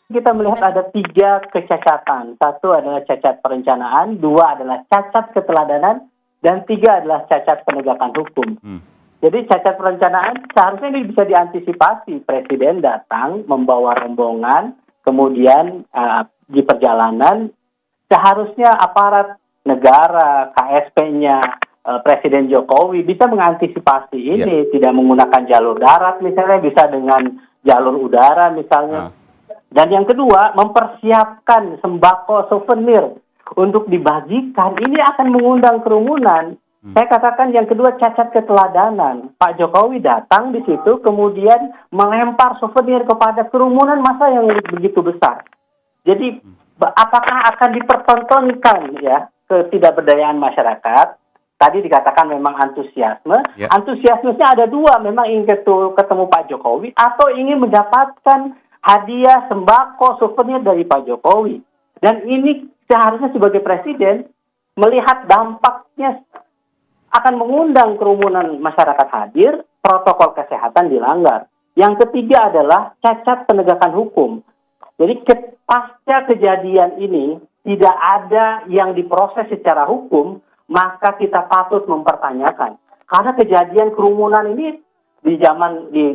kita melihat ada 3 kecacatan. 1 adalah cacat perencanaan, 2 adalah cacat keteladanan, dan 3 adalah cacat penegakan hukum. Jadi cacat perencanaan seharusnya ini bisa diantisipasi. Presiden datang membawa rombongan, kemudian di perjalanan seharusnya aparat negara, KSP-nya, Presiden Jokowi bisa mengantisipasi ini, tidak menggunakan jalur darat misalnya, bisa dengan jalur udara misalnya. Dan yang kedua, mempersiapkan sembako souvenir untuk dibagikan. Ini akan mengundang kerumunan. Saya katakan yang kedua cacat keteladanan. Pak Jokowi datang di situ kemudian melempar souvenir kepada kerumunan massa yang begitu besar. Jadi apakah akan dipertontonkan ya ketidakberdayaan masyarakat? Tadi dikatakan memang antusiasme. Antusiasmenya ada 2, memang ingin ketemu Pak Jokowi atau ingin mendapatkan hadiah sembako souvenir dari Pak Jokowi. Dan ini seharusnya sebagai presiden melihat dampaknya akan mengundang kerumunan masyarakat hadir, protokol kesehatan dilanggar. Yang ketiga adalah cacat penegakan hukum. Jadi pasca kejadian ini tidak ada yang diproses secara hukum, maka kita patut mempertanyakan. Karena kejadian kerumunan ini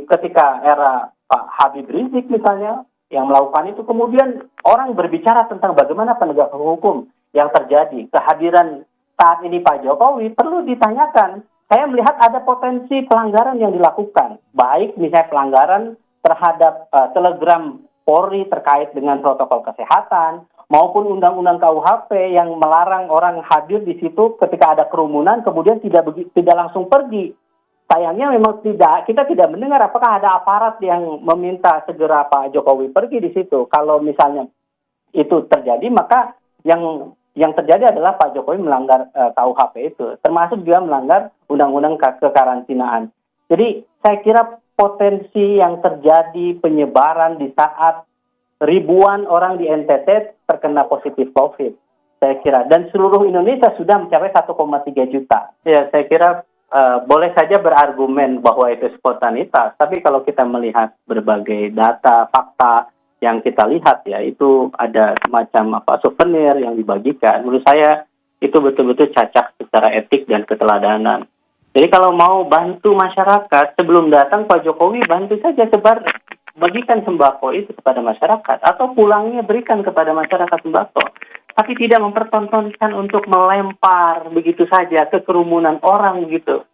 ketika era Pak Habib Rizik misalnya yang melakukan itu, kemudian orang berbicara tentang bagaimana penegakan hukum yang terjadi. Kehadiran saat ini Pak Jokowi perlu ditanyakan. Saya melihat ada potensi pelanggaran yang dilakukan. Baik misalnya pelanggaran terhadap telegram Polri terkait dengan protokol kesehatan, maupun undang-undang KUHP yang melarang orang hadir di situ ketika ada kerumunan, kemudian tidak langsung pergi. Sayangnya memang kita tidak mendengar apakah ada aparat yang meminta segera Pak Jokowi pergi di situ. Kalau misalnya itu terjadi, maka yang terjadi adalah Pak Jokowi melanggar KUHP itu, termasuk juga melanggar undang-undang kekarantinaan. Jadi saya kira potensi yang terjadi penyebaran di saat ribuan orang di NTT terkena positif COVID, saya kira, dan seluruh Indonesia sudah mencapai 1,3 juta. Ya, saya kira boleh saja berargumen bahwa itu spontanitas, tapi kalau kita melihat berbagai data, fakta yang kita lihat ya, itu ada semacam souvenir yang dibagikan. Menurut saya itu betul-betul cacat secara etik dan keteladanan. Jadi kalau mau bantu masyarakat, sebelum datang Pak Jokowi bantu saja bagikan sembako itu kepada masyarakat, atau pulangnya berikan kepada masyarakat sembako. Tapi tidak mempertontonkan untuk melempar begitu saja ke kerumunan orang gitu.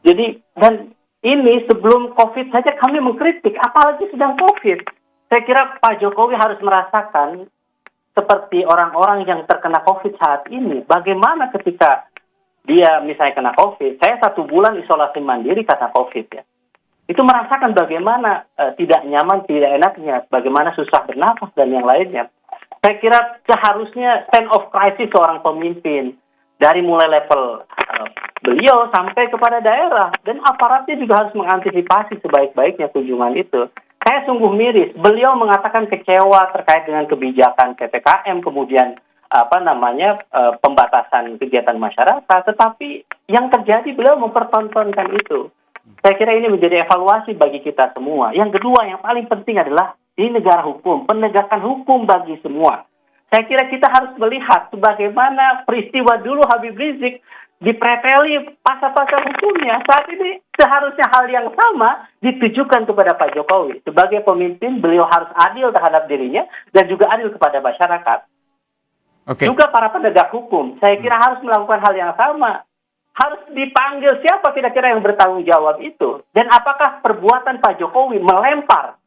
Jadi, dan ini sebelum COVID saja kami mengkritik, apalagi sedang COVID. Saya kira Pak Jokowi harus merasakan seperti orang-orang yang terkena COVID saat ini. Bagaimana ketika dia misalnya kena COVID, saya 1 bulan isolasi mandiri karena COVID ya. Itu merasakan bagaimana tidak nyaman, tidak enaknya, bagaimana susah bernafas dan yang lainnya. Saya kira seharusnya stand of crisis seorang pemimpin, dari mulai level beliau sampai kepada daerah, dan aparatnya juga harus mengantisipasi sebaik-baiknya kunjungan itu. Saya sungguh miris, beliau mengatakan kecewa terkait dengan kebijakan PPKM, kemudian pembatasan kegiatan masyarakat, tetapi yang terjadi beliau mempertontonkan itu. Saya kira ini menjadi evaluasi bagi kita semua. Yang kedua, yang paling penting adalah di negara hukum, penegakan hukum bagi semua. Saya kira kita harus melihat sebagaimana peristiwa dulu Habib Rizik dipreteli pasal-pasal hukumnya. Saat ini seharusnya hal yang sama ditujukan kepada Pak Jokowi. Sebagai pemimpin, beliau harus adil terhadap dirinya dan juga adil kepada masyarakat. Juga para penegak hukum, saya kira harus melakukan hal yang sama. Harus dipanggil siapa kira-kira yang bertanggung jawab itu. Dan apakah perbuatan Pak Jokowi melempar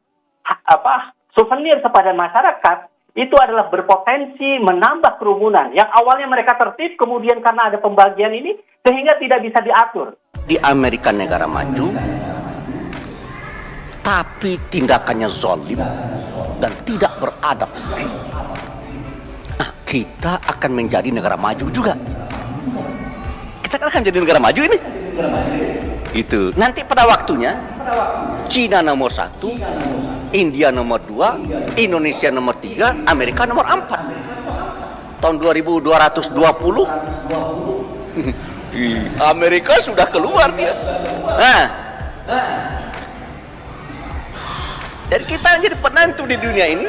souvenir kepada masyarakat itu adalah berpotensi menambah kerumunan. Yang awalnya mereka tertib, kemudian karena ada pembagian ini, sehingga tidak bisa diatur. Di Amerika negara maju, tapi tindakannya zalim dan tidak beradab. Nah, kita akan menjadi negara maju juga. Kita akan jadi negara maju ini. Itu nanti pada waktunya Cina nomor 1, India nomor 2, Indonesia nomor 3, Amerika nomor 4. Tahun 2220 Amerika sudah keluar dia. Nah, dan kita jadi penentu di dunia ini.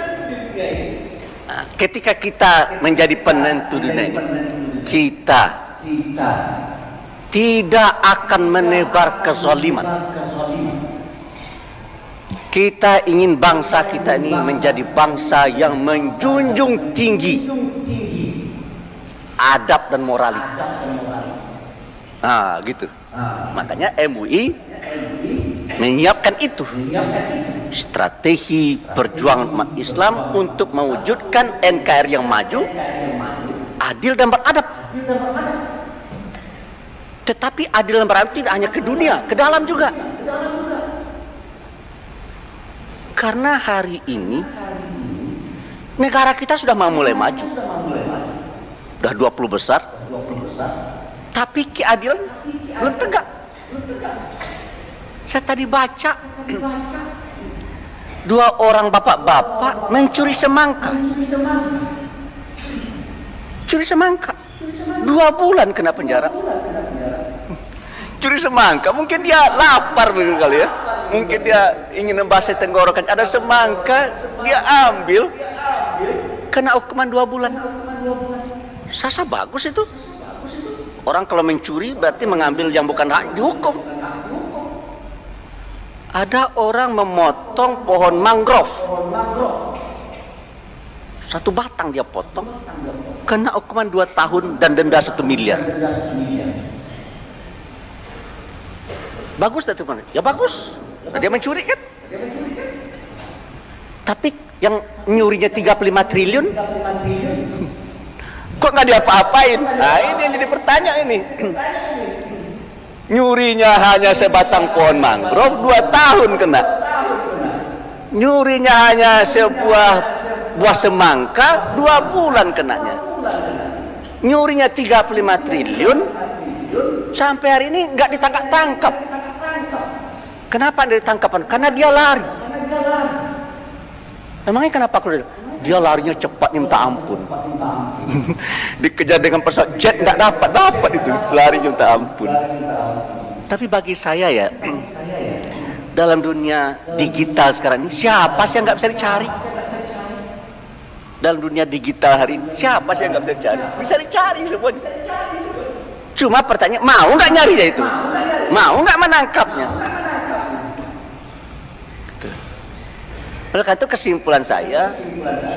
Nah, ketika kita menjadi penentu dunia ini, kita tidak akan menebar kezaliman. Kita ingin bangsa kita ini menjadi bangsa yang menjunjung tinggi adab dan moralitas. Nah, gitu. Makanya MUI menyiapkan itu, strategi perjuangan umat Islam untuk mewujudkan NKRI yang maju, adil dan beradab. Tetapi adil dan beradab tidak hanya ke dunia, ke dalam juga. Karena hari ini negara kita sudah mulai maju, sudah 20 besar, tapi keadilan belum tegak. Saya tadi baca 2 orang bapak-bapak mencuri semangka. Curi semangka 2 bulan kena penjara. Curi semangka, mungkin dia lapar begitu kali ya. Mungkin dia ingin membasahi tenggorokan, ada semangka, dia ambil, kena hukuman 2 bulan. Sasa bagus itu. Orang kalau mencuri berarti mengambil yang bukan hak, dihukum. Ada orang memotong pohon mangrove, 1 batang dia potong, kena hukuman 2 tahun dan denda 1 miliar. Bagus tak teman? Ya bagus. Dia mencuri kan? Tapi yang nyurinya 35 triliun kok nggak diapa-apain? Nah ini yang jadi pertanyaan ini. Nyurinya hanya sebatang pohon mangrove 2 tahun kena. Nyurinya hanya sebuah buah semangka 2 bulan kenanya. Nyurinya 35 triliun sampai hari ini nggak ditangkap-tangkap. Kenapa dia ditangkap? Karena dia lari. Emangnya kenapa kalau dia larinya cepat minta ampun? Dikejar dengan pesawat jet nggak dapat itu, lari minta ampun. Tapi bagi saya ya, dalam dunia digital sekarang ini, siapa sih yang nggak bisa dicari? Dalam dunia digital hari ini, siapa sih yang nggak bisa dicari? Bisa dicari semuanya. Cuma pertanyaan, mau nggak nyari ya itu? Mau nggak menangkapnya? Oleh karena itu kesimpulan saya,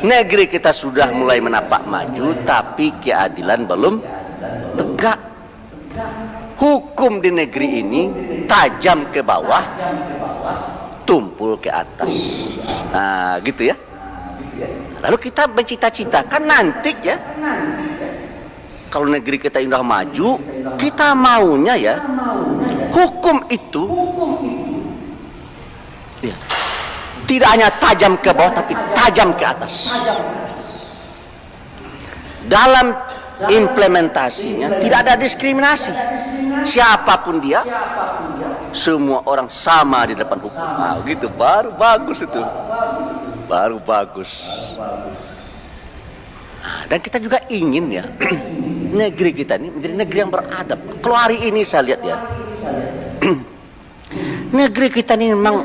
negeri kita sudah mulai menapak maju, tapi keadilan belum tegak. Hukum di negeri ini tajam ke bawah, tumpul ke atas. Nah, gitu ya. Lalu kita mencita-citakan nanti ya, kalau negeri kita sudah maju, kita maunya ya, hukum itu ya, tidak hanya tajam ke bawah, tapi tajam ke atas. Dalam implementasinya tidak ada diskriminasi. Siapapun dia, semua orang sama di depan hukum. Nah, gitu baru bagus itu. Baru bagus. Nah, dan kita juga ingin ya, negeri kita ini menjadi negeri yang beradab. Kalau hari ini saya lihat ya, negeri kita ini memang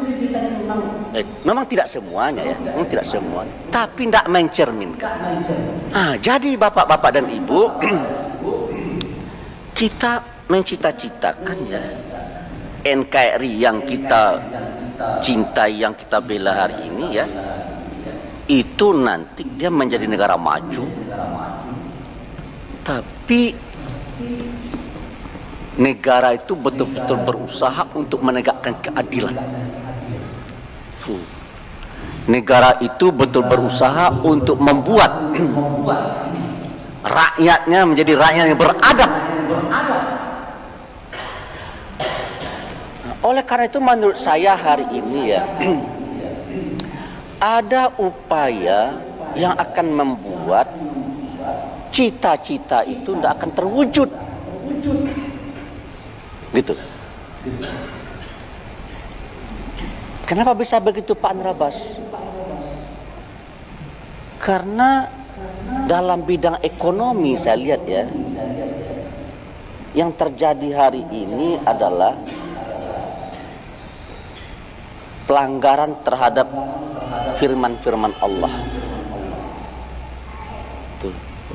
tidak semuanya ya, memang tidak semuanya, tapi tidak mencerminkan. Jadi bapak-bapak dan ibu, kita mencita-citakan ya, NKRI yang kita cintai, yang kita bela hari ini ya, itu nanti dia menjadi negara maju, tapi negara itu betul-betul berusaha untuk menegakkan keadilan. Negara itu betul berusaha untuk membuat rakyatnya menjadi rakyat yang beradab. Oleh karena itu menurut saya hari ini ya, ada upaya yang akan membuat cita-cita itu tidak akan terwujud. Gitu. Kenapa bisa begitu Pak Anrabas? Karena dalam bidang ekonomi saya lihat ya, yang terjadi hari ini adalah pelanggaran terhadap firman-firman Allah.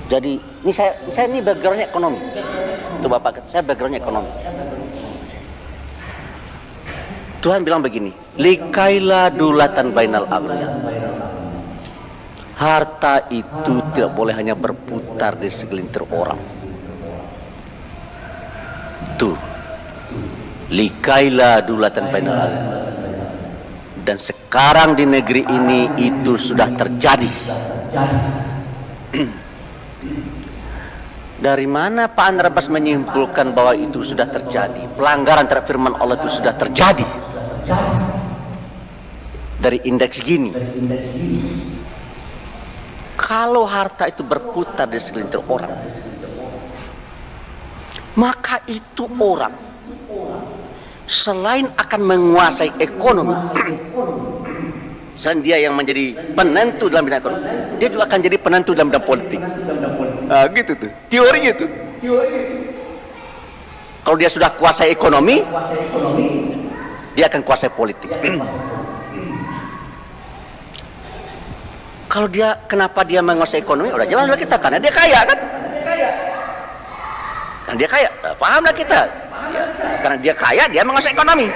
Jadi ini saya ini backgroundnya ekonomi. Itu Bapak, saya backgroundnya ekonomi. Tuhan bilang begini, likailah dulatan bainal aghnia. Harta itu tidak boleh hanya berputar di segelintir orang. Tuh, likailah dulatan bainal aghnia. Dan sekarang di negeri ini itu sudah terjadi. Dari mana Pak Andrabas menyimpulkan bahwa itu sudah terjadi? Pelanggaran terhadap firman Allah itu sudah terjadi. Dari indeks gini. Kalau harta itu berputar di segelintir orang, maka itu orang selain akan menguasai ekonomi, selain dia yang menjadi penentu dalam bidang ekonomi, dia juga akan jadi penentu dalam bidang politik. Nah, gitu tuh teorinya tuh. Kalau dia sudah kuasai ekonomi, dia akan kuasai politik. Kalau dia, kenapa dia menguasai ekonomi? Udah jelas lah kita, karena dia kaya kan? Kan dia kaya, pahamlah kita. Ya, karena dia kaya, dia menguasai ekonomi.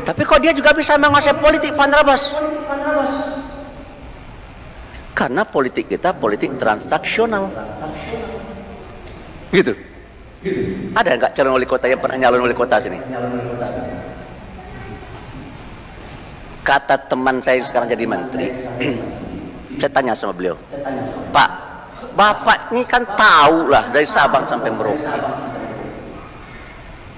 Tapi kok dia juga bisa menguasai politik, Pak Andrabas? Karena politik kita politik transaksional. Gitu. Ada nggak calon wali kota yang pernah nyalon wali kota sini? Kata teman saya sekarang jadi menteri, saya tanya sama beliau, Pak, Bapak ini kan tahu lah dari Sabang sampai Merauke,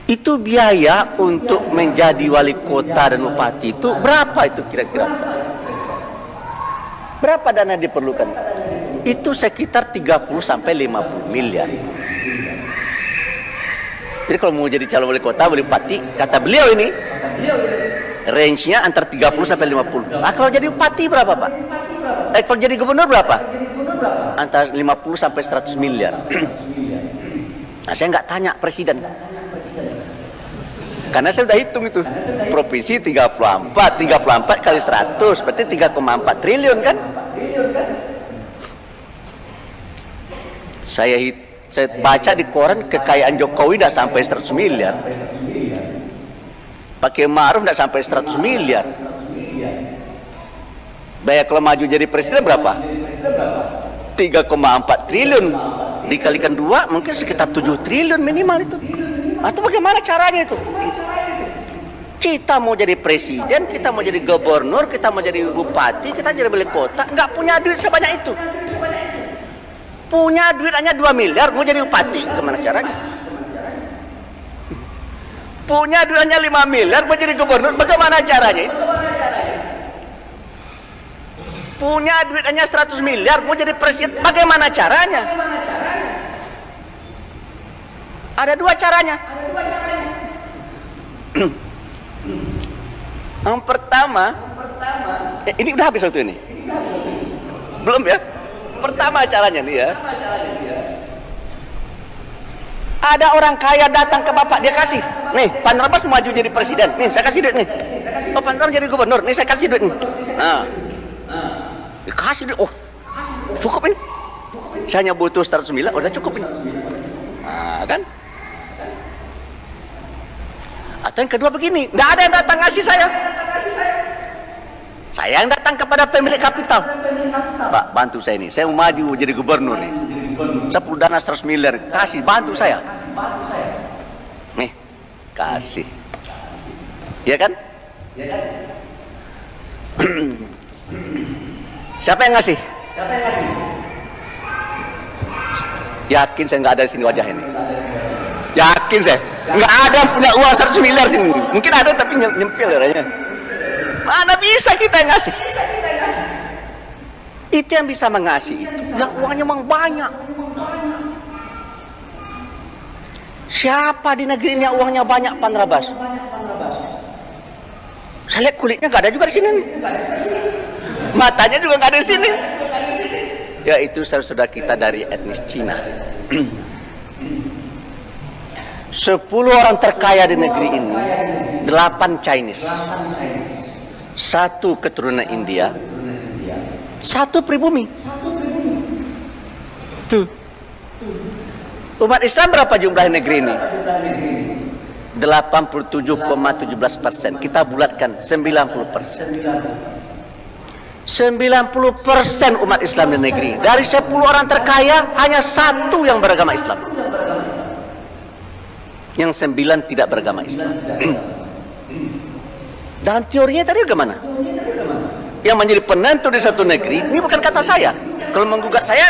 itu biaya untuk menjadi wali kota dan bupati itu berapa itu kira-kira? Berapa dana diperlukan? Itu sekitar 30 sampai 50 miliar. Jadi kalau mau jadi calon wali kota, wali bupati, kata beliau ini, range-nya antara 30 sampai 50. Nah, kalau jadi bupati berapa, Pak? Kalau jadi gubernur berapa? Antara 50 sampai 100 miliar. Nah, saya nggak tanya presiden. Karena saya sudah hitung itu. Provinsi 34 kali 100, berarti 3,4 triliun kan? Saya baca di koran kekayaan Jokowi tidak sampai 100 miliar. Pakai Ma'ruf tidak sampai 100 miliar. Bayar kalau maju jadi presiden berapa? 3,4 triliun. Dikalikan 2 mungkin sekitar 7 triliun minimal itu. Atau bagaimana caranya itu? Kita mau jadi presiden, kita mau jadi gubernur, kita mau jadi bupati, kita jadi wali kota, nggak punya duit sebanyak itu. Punya duit hanya 2 miliar, mau jadi bupati, gimana caranya? Punya duit hanya 5 miliar, mau jadi gubernur, bagaimana caranya itu? Punya duit hanya 100 miliar, mau jadi presiden, bagaimana caranya? Ada 2 caranya. Yang pertama, ini udah habis waktu ini? Belum ya? Pertama caranya nih ya. Ada orang kaya datang ke bapak, dia kasih. Nih, Pak Andrabas maju jadi presiden. Nih, saya kasih duit nih. Oh, Pak Andrabas jadi gubernur. Nih, saya kasih duit nih. Nah, dikasih duit. Oh, cukup ini. Saya hanya butuh 100 miliar, udah cukup ini. Nah, kan? Atau yang kedua begini, nggak ada yang datang ngasih saya. Saya yang datang kepada pemilik kapital. Pak, bantu saya ini. Saya mau maju jadi gubernur nih. Saya perlu dana 100 miliar. Kasih, bantu saya. Nih, kasih. Iya kan? Siapa yang ngasih? Yakin saya nggak ada di sini wajah ini. Yakin saya. Nggak ada yang punya uang 100 miliar sini. Mungkin ada tapi nyempil katanya. Mana bisa kita yang ngasih? Itu yang bisa mengasih itu. Yang uangnya memang banyak. Siapa di negeri ini yang uangnya banyak, Pak Andrabas? Saya lihat kulitnya nggak ada juga di sini. Matanya juga nggak ada di sini. Ya itu saudara-saudara kita dari etnis Cina. 10 orang terkaya di negeri ini, 8 Chinese, 1 keturunan India, 1 pribumi. Tuh. Umat Islam berapa jumlah negeri ini? 87,17%. Kita bulatkan 90%. 90% umat Islam di negeri. Dari 10 orang terkaya, hanya 1 yang beragama Islam. Yang 9 tidak beragama Islam. Dalam teorinya tadi bagaimana? Yang menjadi penentu di satu negeri, ini bukan kata saya. Kalau menggugat saya,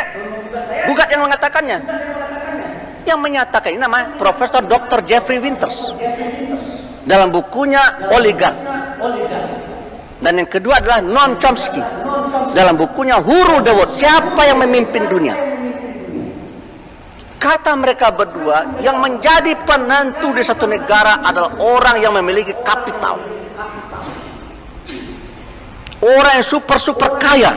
gugat yang mengatakannya. Yang menyatakan ini nama Profesor Dr. Jeffrey Winters dalam bukunya Oligarch. Dan yang kedua adalah Noam Chomsky dalam bukunya Who Rule the World, siapa yang memimpin dunia. Kata mereka berdua, yang menjadi penentu di satu negara adalah orang yang memiliki kapital, orang yang super kaya.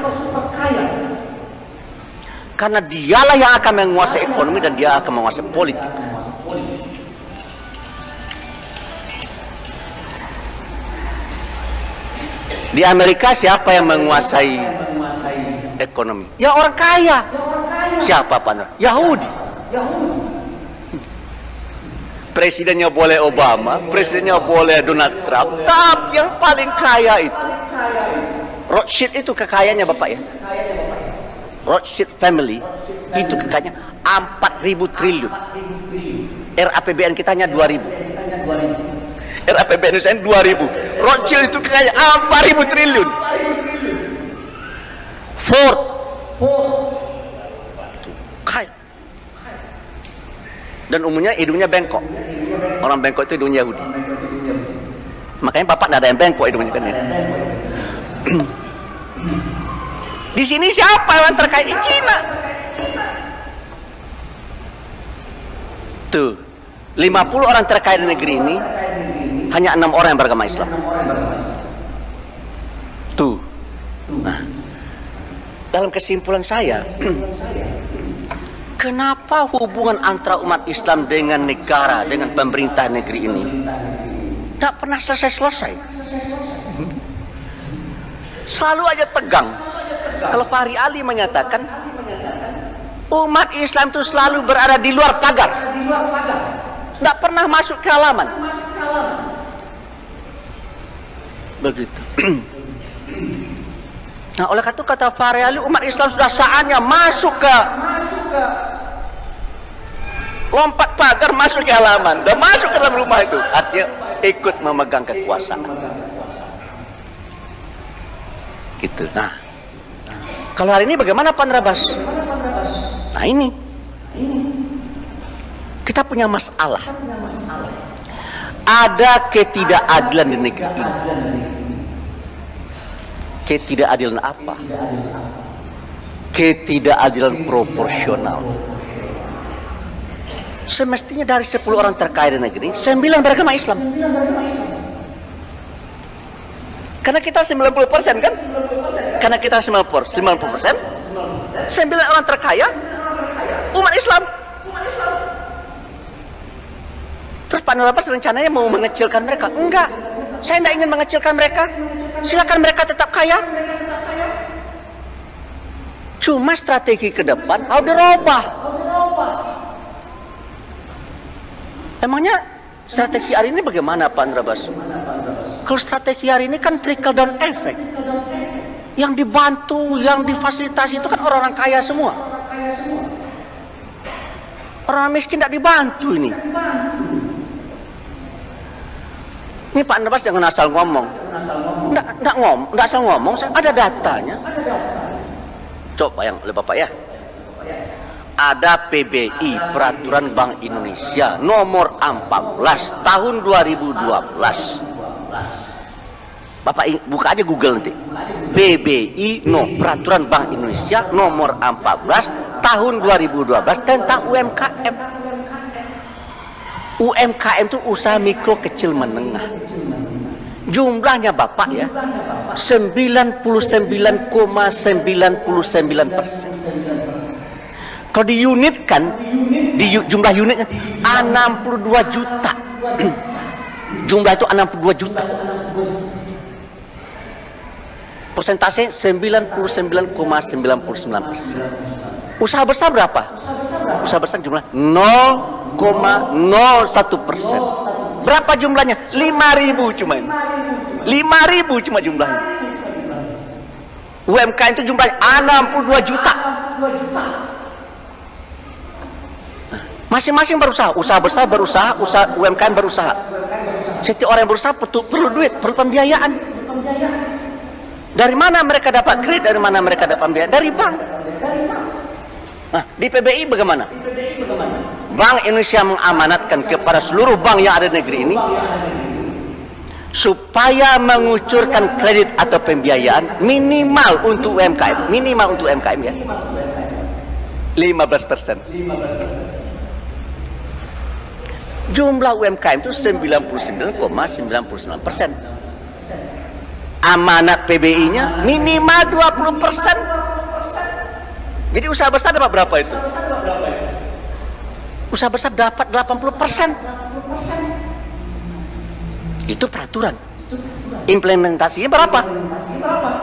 Karena dialah yang akan menguasai ekonomi dan dia akan menguasai politik. Di Amerika siapa yang menguasai ekonomi? Ya orang kaya. Siapa Pak? Yahudi. Presidennya boleh Obama, presidennya boleh Donald Trump, tapi yang paling kaya itu Rothschild, itu kekayaannya Bapak ya. Rothschild family itu kekayaannya 4.000 triliun. RAPBN kita hanya 2.000. RAPBN Indonesia 2.000. Rothschild itu kekayaannya 4.000 triliun. Ford kaya. Dan umumnya hidungnya bengkok. Orang bengkok itu hidungnya Yahudi. Makanya Bapak tidak ada yang bengkok hidungnya kan ya. Di sini siapa yang terkait? Cina. Tuh, 50 orang terkait di negeri ini, hanya 6 orang yang beragama Islam. Tuh. Nah, dalam kesimpulan saya, kenapa hubungan antara umat Islam dengan negara, dengan pemerintah negeri ini tidak pernah selesai-selesai? Selalu aja tegang. Kalau Fahri Ali menyatakan umat Islam itu selalu berada di luar pagar, tidak pernah masuk ke halaman. Begitu. Nah, oleh karena itu kata Fahri Ali, umat Islam sudah saatnya masuk ke, lompat pagar masuk ke halaman dan masuk ke dalam rumah itu. Artinya ikut memegang kekuasaan. Gitu. Nah, kalau hari ini bagaimana Pak Nrabas? Nah ini, kita punya masalah. Ada ketidakadilan di negeri ini. Ketidakadilan apa? Ketidakadilan proporsional. Semestinya dari 10 orang terkaya di negeri, 9 beragama Islam. Karena kita 90% kan? Karena kita 90%, 9 orang terkaya umat Islam. Terus Pak Nrabas rencananya mau mengecilkan mereka? Enggak, saya tidak ingin mengecilkan mereka. Silakan mereka tetap kaya. Cuma strategi ke depan harus dirubah. Emangnya strategi hari ini bagaimana Pak Nrabas? Kalau strategi hari ini kan trickle down effect. Yang dibantu, yang difasilitasi itu kan orang-orang kaya semua. Orang miskin tidak dibantu ini. Ini Pak Nrabas jangan asal ngomong. Nggak asal ngomong, ada datanya. Coba yang oleh Bapak ya. Ada PBI, Peraturan Bank Indonesia nomor 14 tahun 2012. Bapak buka aja Google nanti. PBI Peraturan Bank Indonesia nomor 14 tahun 2012 tentang UMKM. UMKM itu usaha mikro kecil menengah. Jumlahnya Bapak ya 99,99%. Kalau diunitkan, jumlah unitnya 62 juta. Jumlah itu 62 juta. Persentase 99,99%. Usaha besar berapa? Usaha besar jumlah 0,01%. Berapa jumlahnya? 5.000 cuma ini. 5.000 cuma jumlahnya. UMKM itu jumlahnya 62 juta. Masing-masing berusaha, usaha besar berusaha, usaha UMKM berusaha. Setiap orang yang berusaha perlu duit, perlu pembiayaan. Dari mana mereka dapat kredit? Dari mana mereka dapat pembiayaan? Dari bank. Nah, di PBI bagaimana? Bank Indonesia mengamanatkan kepada seluruh bank yang ada di negeri ini supaya mengucurkan kredit atau pembiayaan minimal untuk UMKM, ya, 15%. Jumlah UMKM itu 99,99%. Amanat PBI-nya minimal 20%. Jadi usaha besar dapat berapa itu? Usaha besar dapat 80%. Itu peraturan. Implementasinya berapa?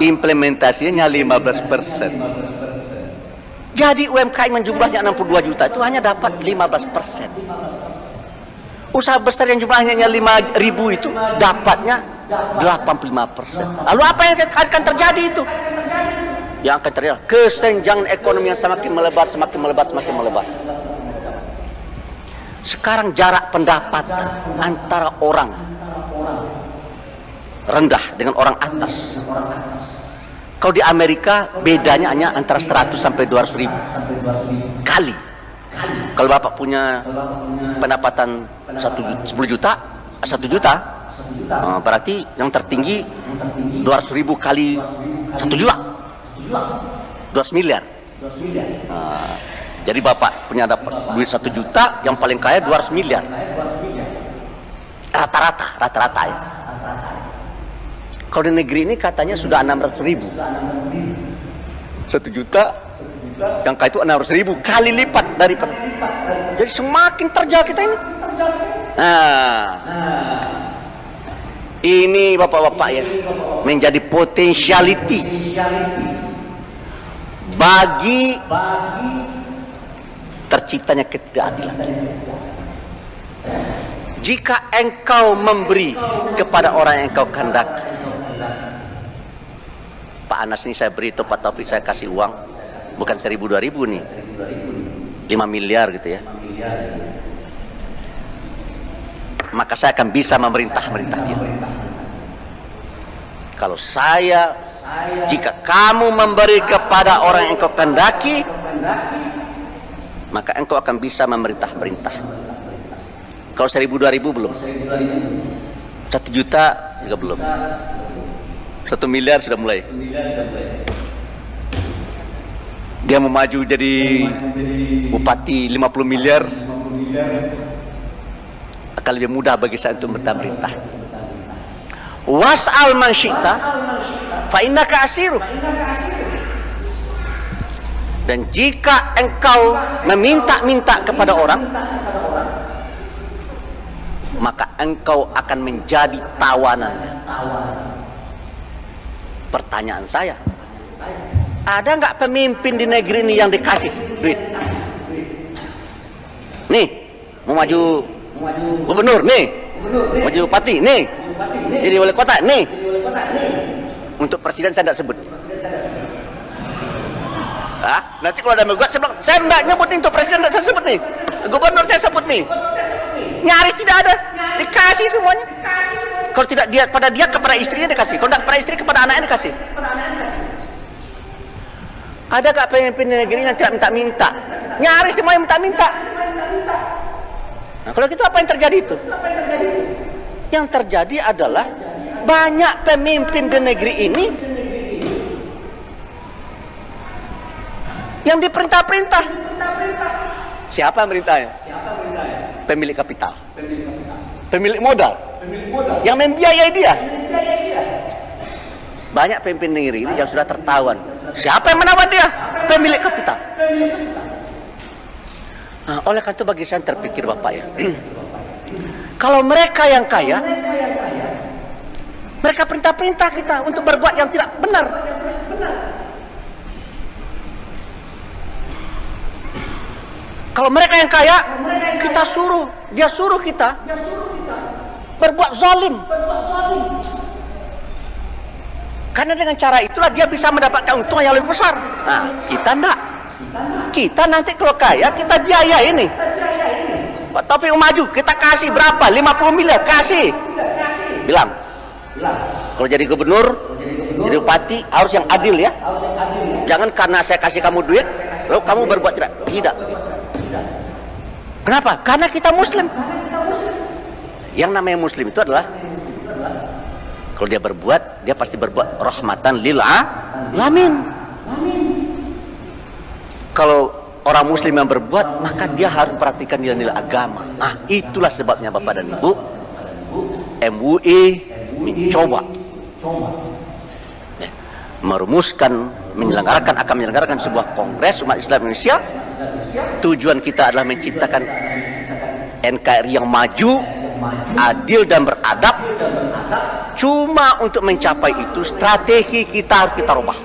Implementasinya 15%. Jadi UMKM yang jumlahnya 62 juta itu hanya dapat 15%. Usaha besar yang jumlahnya 5.000 itu dapatnya 85%. Lalu apa yang akan terjadi itu? Yang akan terjadi kesenjangan ekonomi yang semakin melebar. Sekarang jarak pendapatan antara orang rendah dengan orang atas. Kalau di Amerika bedanya hanya antara 100 sampai 200 ribu kali. Kalau Bapak punya pendapatan 1 juta, berarti yang tertinggi 200 ribu kali 1 juta, 200 miliar. Jadi Bapak punya dapat duit 1 juta, yang paling kaya 200 miliar. Rata-rata ya. Kalau di negeri ini katanya sudah 600 ribu. 1 juta yang kaya itu 600 ribu kali lipat daripada. Jadi semakin terjal kita ini. Ini bapak-bapak ya, menjadi potentiality bagi terciptanya ketidakadilan. Jika engkau memberi kepada orang yang engkau kehendaki, Pak Anas ini saya beri, Pak Taufik saya kasih uang, bukan 1.000-2.000 nih, 5 miliar gitu ya, maka saya akan bisa memerintah dia. Kalau jika kamu memberi kepada orang yang engkau kehendaki, maka engkau akan bisa memerintah. Kalau 1.000-2.000 belum, 1 juta juga belum, 1 miliar sudah mulai. Dia mau maju jadi bupati 50 miliar, akan lebih mudah bagi saya untuk memerintah. Was'al man syi'ta fa innaka asiru. Dan jika engkau meminta-minta kepada orang, maka engkau akan menjadi tawanannya. Pertanyaan saya, ada nggak pemimpin di negeri ini yang dikasih duit? Nih, mau maju gubernur, nih, maju bupati, nih, jadi wali kota, nih. Untuk presiden saya tidak sebut. Nanti kalau ada menggugat, saya bilang, saya tidak nyebut nih, untuk presiden tidak saya sebut nih, gubernur saya sebut nih. Nyaris tidak ada, dikasih semuanya. Kalau tidak dia kepada istrinya dikasih, kalau tidak kepada istri, kepada anaknya dikasih. Ada gak pemimpin negeri yang tidak minta-minta? Nyaris semuanya minta-minta. Nah, kalau gitu apa yang terjadi itu? Yang terjadi adalah banyak pemimpin di negeri ini yang diperintah-perintah. Siapa yang merintahnya? Pemilik kapital, pemilik modal, yang membiayai dia. Banyak pemimpin negeri ini yang sudah tertawan. Siapa yang menawan dia? Pemilik kapital. Nah, oleh karena itu bagi saya terpikir Bapak ya, kalau mereka yang kaya, mereka perintah-perintah kita untuk berbuat yang tidak benar. Kalau mereka yang kaya, kita suruh, dia suruh kita berbuat zalim. Karena dengan cara itulah dia bisa mendapatkan untung yang lebih besar. Nah, kita enggak. Kita nanti kalau kaya, kita biaya ini. Pak Taufik maju, kita kasih berapa? 50 miliar, kasih. Bilang, kalau jadi gubernur, jadi bupati, harus yang adil ya. Jangan karena saya kasih kamu duit, lalu kamu berbuat tidak. Kenapa? Karena kita muslim. Yang namanya muslim itu adalah, kalau dia berbuat, dia pasti berbuat rahmatan lil alamin. Kalau orang muslim yang berbuat, maka dia harus perhatikan nilai-nilai agama. Ah, itulah sebabnya Bapak dan Ibu, MUI mencoba merumuskan, akan menyelenggarakan sebuah kongres umat Islam Indonesia. Tujuan kita adalah menciptakan NKRI yang maju, adil dan beradab. Cuma untuk mencapai itu, strategi kita harus kita rubah.